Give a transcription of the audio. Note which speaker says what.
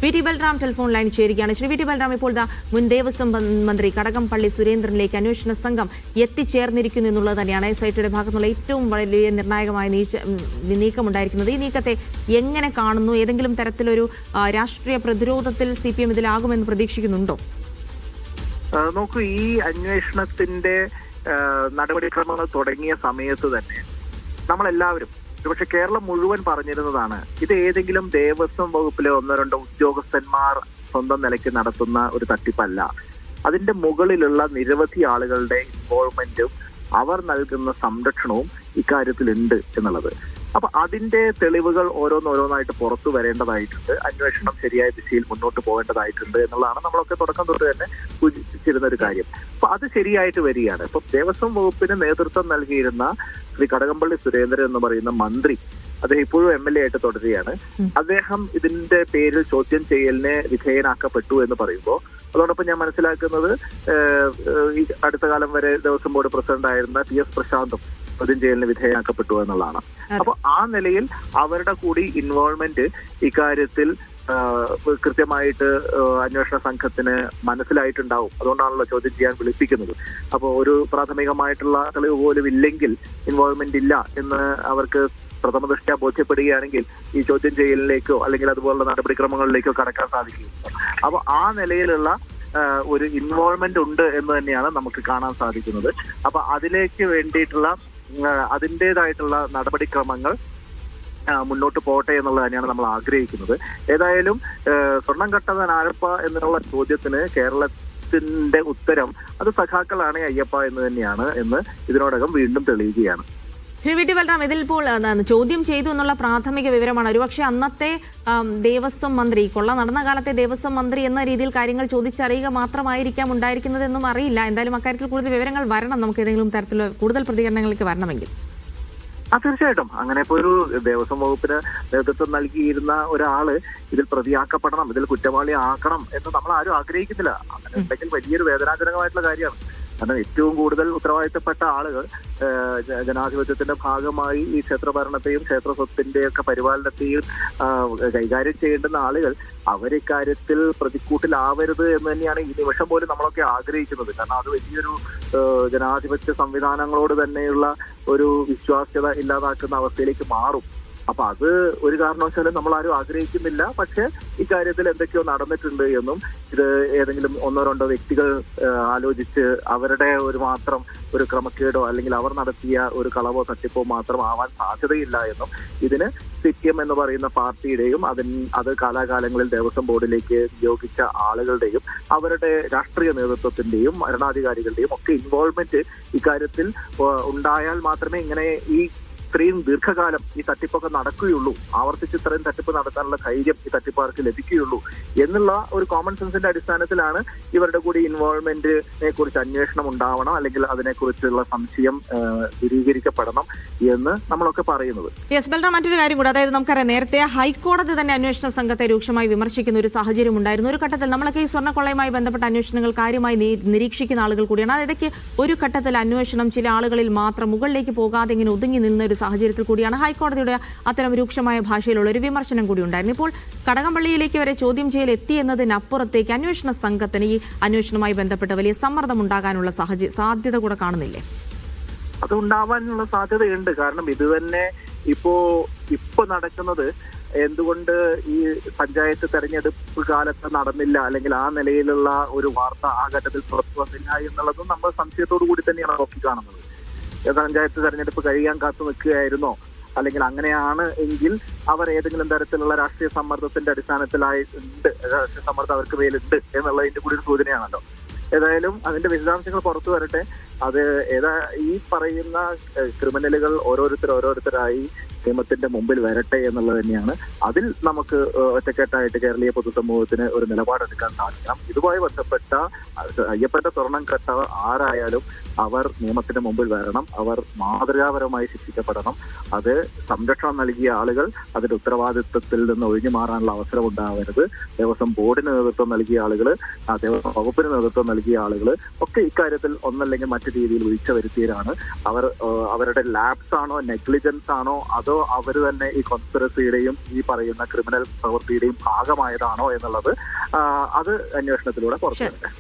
Speaker 1: V T Balram telephone line ചേരുകയാണ്. Shri V T Balram, ഇപ്പോൾ മുൻ ദേവസ്വം മന്ത്രി കടകംപള്ളി സുരേന്ദ്രനിലേക്ക് അന്വേഷണ സംഘം എത്തിച്ചേർന്നിരിക്കുന്നു എന്നുള്ളത് തന്നെയാണ് SITയുടെ ഭാഗത്തുനിന്നുള്ള ഏറ്റവും വലിയ നിർണായകമായ നീക്കമുണ്ടായിരിക്കുന്നത്. ഈ നീക്കത്തെ എങ്ങനെ കാണുന്നു? ഏതെങ്കിലും തരത്തിലൊരു രാഷ്ട്രീയ പ്രതിരോധത്തിൽ CPM ഇതിലാകുമെന്ന് പ്രതീക്ഷിക്കുന്നുണ്ടോ?
Speaker 2: നോക്കൂ, ഈ അന്വേഷണത്തിന്റെ നടപടിക്രമങ്ങൾ തുടങ്ങിയ സമയത്ത് തന്നെ നമ്മളെല്ലാവരും, പക്ഷെ കേരളം മുഴുവൻ പറഞ്ഞിരുന്നതാണ്, ഇത് ഏതെങ്കിലും ദേവസ്വം വകുപ്പിലെ 1-2 ഉദ്യോഗസ്ഥന്മാർ സ്വന്തം നിലയ്ക്ക് നടത്തുന്ന ഒരു തട്ടിപ്പല്ല. അതിന്റെ മുകളിലുള്ള നിരവധി ആളുകളുടെ ഇൻവോൾവ്മെന്റും അവർ നൽകുന്ന സംരക്ഷണവും ഇക്കാര്യത്തിലുണ്ട് എന്നുള്ളത്. അപ്പൊ അതിന്റെ തെളിവുകൾ ഓരോന്നോരോന്നായിട്ട് പുറത്തു വരേണ്ടതായിട്ടുണ്ട്. അന്വേഷണം ശരിയായ ദിശയിൽ മുന്നോട്ട് പോകേണ്ടതായിട്ടുണ്ട് എന്നുള്ളതാണ് നമ്മളൊക്കെ തുടക്കം തൊട്ട് തന്നെ സൂചിപ്പിച്ചിരുന്ന ഒരു കാര്യം. അപ്പൊ അത് ശരിയായിട്ട് വരികയാണ്. ഇപ്പൊ ദേവസ്വം വകുപ്പിന് നേതൃത്വം നൽകിയിരുന്ന ശ്രീ കടകംപള്ളി സുരേന്ദ്രൻ എന്ന് പറയുന്ന മന്ത്രി, അദ്ദേഹം ഇപ്പോഴും MLA ആയിട്ട് തുടരുകയാണ്. അദ്ദേഹം ഇതിന്റെ പേരിൽ ചോദ്യം ചെയ്യലിന് വിധേയനാക്കപ്പെട്ടു എന്ന് പറയുമ്പോൾ അതോടൊപ്പം ഞാൻ മനസ്സിലാക്കുന്നത് ഈ അടുത്ത കാലം വരെ ദേവസ്വം ബോർഡ് പ്രസിഡന്റ് ആയിരുന്ന PS പ്രശാന്തും ചോദ്യം ചെയ്യലിന് വിധേയനാക്കപ്പെട്ടു എന്നുള്ളതാണ്. അപ്പൊ ആ നിലയിൽ അവരുടെ കൂടി ഇൻവോൾവ്മെന്റ് ഇക്കാര്യത്തിൽ കൃത്യമായിട്ട് അന്വേഷണ സംഘത്തിന് മനസ്സിലായിട്ടുണ്ടാവും. അതുകൊണ്ടാണല്ലോ ചോദ്യം ചെയ്യാൻ വിളിപ്പിക്കുന്നത്. അപ്പോൾ ഒരു പ്രാഥമികമായിട്ടുള്ള തെളിവ് പോലും ഇല്ലെങ്കിൽ, ഇൻവോൾവ്മെന്റ് ഇല്ല എന്ന് അവർക്ക് പ്രഥമ ദൃഷ്ട്യാ ബോധ്യപ്പെടുകയാണെങ്കിൽ ഈ ചോദ്യം ചെയ്യലിലേക്കോ അല്ലെങ്കിൽ അതുപോലുള്ള നടപടിക്രമങ്ങളിലേക്കോ കടക്കാൻ സാധിക്കും. അപ്പൊ ആ നിലയിലുള്ള ഒരു ഇൻവോൾവ്മെന്റ് ഉണ്ട് എന്ന് തന്നെയാണ് നമുക്ക് കാണാൻ സാധിക്കുന്നത്. അപ്പൊ അതിലേക്ക് വേണ്ടിയിട്ടുള്ള അതിൻ്റെതായിട്ടുള്ള നടപടിക്രമങ്ങൾ മുന്നോട്ട് പോട്ടെ എന്നുള്ളത് തന്നെയാണ് നമ്മൾ ആഗ്രഹിക്കുന്നത്. ഏതായാലും സ്വർണം കട്ടവൻ ആരപ്പ എന്നുള്ള ചോദ്യത്തിന് കേരളത്തിന്റെ ഉത്തരം അത് സഖാക്കളാണ് അയ്യപ്പ എന്ന് തന്നെയാണ് എന്ന് ഇതിനോടകം വീണ്ടും തെളിയുകയാണ്.
Speaker 1: ശ്രീ വി ടി ബൽറാം, ഇതിൽ ഇപ്പോൾ ചോദ്യം ചെയ്തു എന്നുള്ള പ്രാഥമിക വിവരമാണ്. ഒരുപക്ഷെ അന്നത്തെ ദേവസ്വം മന്ത്രി, കൊള്ള നടന്ന കാലത്തെ ദേവസ്വം മന്ത്രി എന്ന രീതിയിൽ കാര്യങ്ങൾ ചോദിച്ചറിയുക മാത്രമായിരിക്കാം ഉണ്ടായിരിക്കുന്നതെന്നും അറിയില്ല. എന്തായാലും അക്കാര്യത്തിൽ കൂടുതൽ വിവരങ്ങൾ വരണം, നമുക്ക് ഏതെങ്കിലും തരത്തിലുള്ള കൂടുതൽ പ്രതികരണങ്ങൾക്ക് വരണമെങ്കിൽ.
Speaker 2: തീർച്ചയായിട്ടും അങ്ങനെ ഇപ്പോൾ ഒരു ദേവസ്വം വകുപ്പിന് നേതൃത്വം നൽകിയിരുന്ന ഒരാള് ഇതിൽ പ്രതിയാക്കപ്പെടണം, ഇതിൽ കുറ്റവാളി ആക്കണം എന്ന് നമ്മൾ ആരും ആഗ്രഹിക്കുന്നില്ല. അങ്ങനെ ഉണ്ടെങ്കിൽ വലിയൊരു വേദനാജനകമായിട്ടുള്ള കാര്യമാണ്. കാരണം ഏറ്റവും കൂടുതൽ ഉത്തരവാദിത്തപ്പെട്ട ആളുകൾ ജനാധിപത്യത്തിന്റെ ഭാഗമായി ഈ ക്ഷേത്രഭരണത്തെയും ക്ഷേത്ര സ്വത്തിന്റെയൊക്കെ പരിപാലനത്തെയും കൈകാര്യം ചെയ്യേണ്ടുന്ന ആളുകൾ അവരിക്കാര്യത്തിൽ പ്രതിക്കൂട്ടിലാവരുത് എന്ന് തന്നെയാണ് ഈ നിമിഷം പോലും നമ്മളൊക്കെ ആഗ്രഹിക്കുന്നത്. കാരണം അത് വലിയൊരു ജനാധിപത്യ സംവിധാനങ്ങളോട് തന്നെയുള്ള ഒരു വിശ്വാസ്യത ഇല്ലാതാക്കുന്ന അവസ്ഥയിലേക്ക് മാറും. അപ്പൊ അത് ഒരു കാരണവശാലും നമ്മൾ ആരും ആഗ്രഹിക്കുന്നില്ല. പക്ഷെ ഇക്കാര്യത്തിൽ എന്തൊക്കെയോ നടന്നിട്ടുണ്ട് എന്നും ഇത് ഏതെങ്കിലും 1-2 വ്യക്തികൾ ആലോചിച്ച് അവരുടെ ഒരു മാത്രം ഒരു ക്രമക്കേടോ അല്ലെങ്കിൽ അവർ നടത്തിയ ഒരു കളവോ തട്ടിപ്പോ മാത്രം ആവാൻ സാധ്യതയില്ല എന്നും ഇതിന് CPM എന്ന് പറയുന്ന പാർട്ടിയുടെയും അത് കാലാകാലങ്ങളിൽ ദേവസ്വം ബോർഡിലേക്ക് നിയോഗിച്ച ആളുകളുടെയും അവരുടെ രാഷ്ട്രീയ നേതൃത്വത്തിന്റെയും ഭരണാധികാരികളുടെയും ഒക്കെ ഇൻവോൾവ്മെന്റ് ഇക്കാര്യത്തിൽ ഉണ്ടായാൽ മാത്രമേ ഇങ്ങനെ ഈ ഇത്രയും ദീർഘകാലം ഈ തട്ടിപ്പൊക്കെ നടക്കുകയുള്ളൂ, ആവർത്തിച്ച് ഇത്രയും തട്ടിപ്പ് നടത്താനുള്ള ധൈര്യം ഈ തട്ടിപ്പുകാർക്ക് ലഭിക്കുകയുള്ളൂ എന്നുള്ള ഒരു കോമൺ സെൻസിന്റെ അടിസ്ഥാനത്തിലാണ് ഇവരുടെ കൂടി ഇൻവോൾവ്മെന്റിനെ കുറിച്ച് അന്വേഷണം ഉണ്ടാവണം, അല്ലെങ്കിൽ അതിനെക്കുറിച്ചുള്ള സംശയം ദൂരീകരിക്കപ്പെടണം എന്ന് നമ്മളൊക്കെ പറയുന്നത്.
Speaker 1: യെസ് ബൽറാം, മറ്റൊരു കാര്യം കൂടെ, അതായത് നമുക്കറിയാം നേരത്തെ ഹൈക്കോടതി തന്നെ അന്വേഷണ സംഘത്തെ രൂക്ഷമായി വിമർശിക്കുന്ന ഒരു സാഹചര്യം ഉണ്ടായിരുന്നു. ഒരു ഘട്ടത്തിൽ നമ്മളൊക്കെ ഈ സ്വർണ്ണക്കൊള്ളയുമായി ബന്ധപ്പെട്ട അന്വേഷണങ്ങൾ കാര്യമായി നിരീക്ഷിക്കുന്ന ആളുകൾ കൂടിയാണ്. അതിടയ്ക്ക് ഒരു ഘട്ടത്തിൽ അന്വേഷണം ചില ആളുകളിൽ മാത്രം മുകളിലേക്ക് പോകാതെ ഇങ്ങനെ ഒതുങ്ങി നിന്ന ഒരു സാഹചര്യത്തിൽ കൂടിയാണ് ഹൈക്കോടതിയുടെ അത്തരം രൂക്ഷമായ ഭാഷയിലുള്ള ഒരു വിമർശനം കൂടി ഉണ്ടായിരുന്നു. ഇപ്പോൾ കടകംപള്ളിയിലേക്ക് വരെ ചോദ്യം ചെയ്യൽ എത്തിയെന്നതിനപ്പുറത്തേക്ക് അന്വേഷണ സംഘത്തിന് ഈ അന്വേഷണവുമായി ബന്ധപ്പെട്ട് വലിയ സമ്മർദ്ദം ഉണ്ടാകാനുള്ള സാധ്യത കൂടെ കാണുന്നില്ലേ?
Speaker 2: അത് ഉണ്ടാവാനുള്ള സാധ്യതയുണ്ട്. കാരണം ഇത് തന്നെ ഇപ്പോ നടക്കുന്നത് എന്തുകൊണ്ട് ഈ പഞ്ചായത്ത് തെരഞ്ഞെടുപ്പ് കാലത്ത് നടന്നില്ല, അല്ലെങ്കിൽ ആ നിലയിലുള്ള ഒരു വാർത്ത ആ ഘട്ടത്തിൽ പുറത്തു വന്നില്ല എന്നുള്ളതും നമ്മൾ സംശയത്തോടു കൂടി തന്നെയാണ് നോക്കിക്കാണുന്നത്. പഞ്ചായത്ത് തെരഞ്ഞെടുപ്പ് കഴിയാൻ കാത്തു നിൽക്കുകയായിരുന്നോ, അല്ലെങ്കിൽ അങ്ങനെയാണ് എങ്കിൽ അവർ ഏതെങ്കിലും തരത്തിലുള്ള രാഷ്ട്രീയ സമ്മർദ്ദത്തിന്റെ അടിസ്ഥാനത്തിലായിട്ടുണ്ട്, രാഷ്ട്രീയ സമ്മർദ്ദം അവർക്ക് മേലുണ്ട് എന്നുള്ളതിന്റെ കൂടി ഒരു സൂചനയാണല്ലോ. ഏതായാലും അതിന്റെ വിശദാംശങ്ങൾ പുറത്തു വരട്ടെ. അത് ഈ പറയുന്ന ക്രിമിനലുകൾ ഓരോരുത്തരായി നിയമത്തിന്റെ മുമ്പിൽ വരട്ടെ എന്നുള്ളത് തന്നെയാണ്. അതിൽ നമുക്ക് ഒറ്റക്കെട്ടായിട്ട് കേരളീയ പൊതുസമൂഹത്തിന് ഒരു നിലപാടെടുക്കാൻ സാധിക്കണം. ഇതുമായി ബന്ധപ്പെട്ട അയ്യപ്പന്റെ സ്വർണം കെട്ട ആരായാലും അവർ നിയമത്തിന്റെ മുമ്പിൽ വരണം, അവർ മാതൃകാപരമായി ശിക്ഷിക്കപ്പെടണം. അത് സംരക്ഷണം നൽകിയ ആളുകൾ അതിന്റെ ഉത്തരവാദിത്വത്തിൽ നിന്ന് ഒഴിഞ്ഞു മാറാനുള്ള അവസരം ഉണ്ടാവരുത്. ദേവസ്വം ബോർഡിന് നേതൃത്വം നൽകിയ ആളുകൾ, ദേവസ്വം വകുപ്പിന് നേതൃത്വം നൽകിയ ആളുകൾ ഒക്കെ ഇക്കാര്യത്തിൽ ഒന്നല്ലെങ്കിൽ മറ്റൊരു രീതിയിൽ വീഴ്ച വരുത്തിയതാണ്. അവരുടെ ലാപ്സ് ആണോ, നെഗ്ലിജൻസ് ആണോ, അതോ അവർ തന്നെ ഈ കോൺസ്പിറസിയുടെയും ഈ പറയുന്ന ക്രിമിനൽ പ്രവൃത്തിയുടെയും ഭാഗമായതാണോ എന്നുള്ളത് അത് അന്വേഷണത്തിലൂടെ പുറത്തു വരട്ടെ.